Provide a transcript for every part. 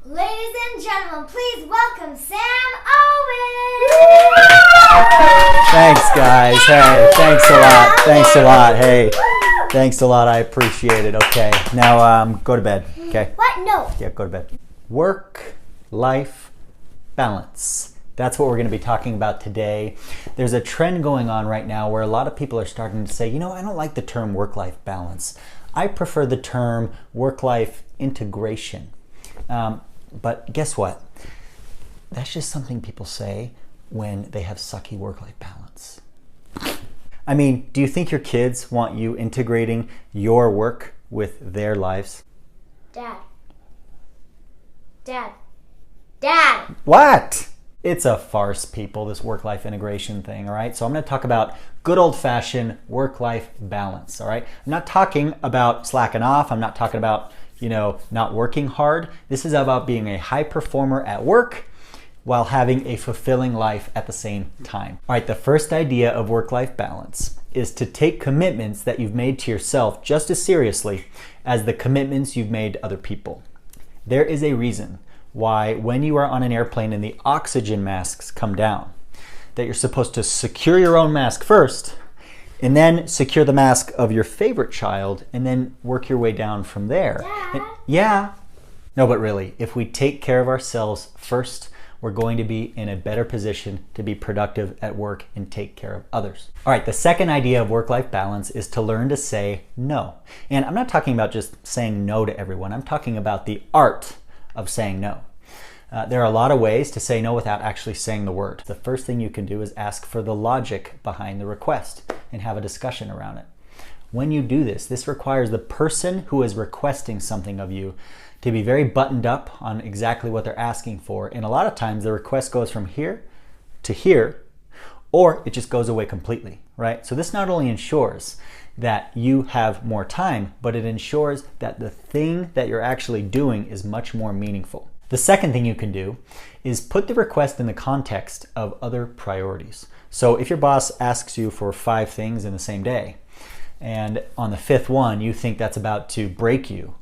Ladies and gentlemen, please welcome Sam Owen! Thanks, guys. Hey, thanks a lot. Thanks a lot. Hey, thanks a lot. I appreciate it. Okay, now go to bed. Okay? What? No. Yeah, go to bed. Work-life balance. That's what we're going to be talking about today. There's a trend going on right now where a lot of people are starting to say, you know, I don't like the term work-life balance. I prefer the term work-life integration. But guess what? That's just something people say when they have sucky work-life balance. I mean, do you think your kids want you integrating your work with their lives? Dad. What? It's a farce, people, this work-life integration thing, all right? So I'm going to talk about good old-fashioned work-life balance, all right? I'm not talking about slacking off. I'm not talking about, not working hard. This is about being a high performer at work while having a fulfilling life at the same time. All right, the first idea of work-life balance is to take commitments that you've made to yourself just as seriously as the commitments you've made to other people. There is a reason why when you are on an airplane and the oxygen masks come down, that you're supposed to secure your own mask first and then secure the mask of your favorite child and then work your way down from there. Yeah. No, but really, if we take care of ourselves first, we're going to be in a better position to be productive at work and take care of others. All right, the second idea of work-life balance is to learn to say no. And I'm not talking about just saying no to everyone. I'm talking about the art of saying no. There are a lot of ways to say no without actually saying the word. The first thing you can do is ask for the logic behind the request and have a discussion around it. When you do this, this requires the person who is requesting something of you to be very buttoned up on exactly what they're asking for. And a lot of times the request goes from here to here, or it just goes away completely, right? So this not only ensures that you have more time, but it ensures that the thing that you're actually doing is much more meaningful. The second thing you can do is put the request in the context of other priorities. So if your boss asks you for 5 things in the same day, and on the 5th one, you think that's about to break you,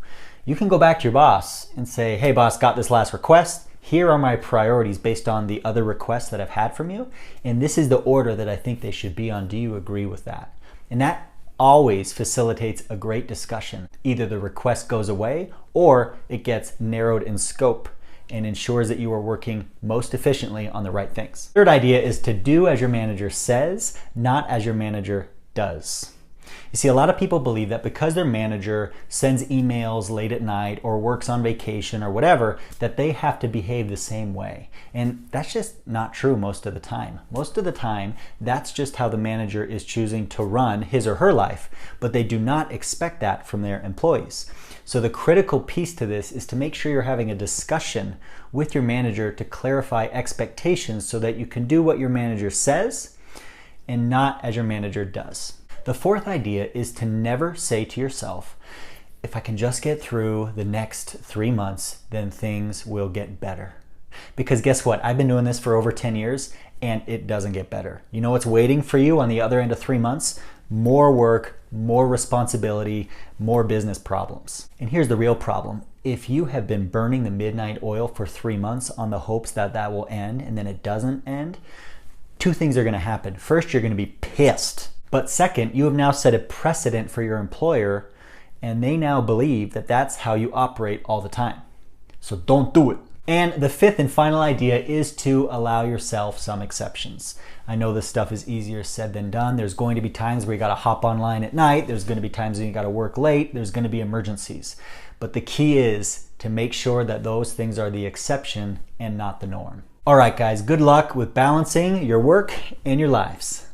you can go back to your boss and say, hey boss, got this last request. Here are my priorities based on the other requests that I've had from you. And this is the order that I think they should be on. Do you agree with that? And that always facilitates a great discussion. Either the request goes away or it gets narrowed in scope and ensures that you are working most efficiently on the right things. Third idea is to do as your manager says, not as your manager does. You see, a lot of people believe that because their manager sends emails late at night or works on vacation or whatever, that they have to behave the same way. And that's just not true most of the time. Most of the time, that's just how the manager is choosing to run his or her life, but they do not expect that from their employees. So the critical piece to this is to make sure you're having a discussion with your manager to clarify expectations so that you can do what your manager says and not as your manager does. The fourth idea is to never say to yourself, if I can just get through the next 3 months, then things will get better. Because guess what? I've been doing this for over 10 years and it doesn't get better. You know what's waiting for you on the other end of 3 months? More work, more responsibility, more business problems. And here's the real problem. If you have been burning the midnight oil for 3 months on the hopes that that will end and then it doesn't end, 2 things are going to happen. First, you're going to be pissed. But second, you have now set a precedent for your employer and they now believe that that's how you operate all the time. So don't do it. And the 5th and final idea is to allow yourself some exceptions. I know this stuff is easier said than done. There's going to be times where you got to hop online at night. There's going to be times when you got to work late. There's going to be emergencies. But the key is to make sure that those things are the exception and not the norm. All right, guys, good luck with balancing your work and your lives.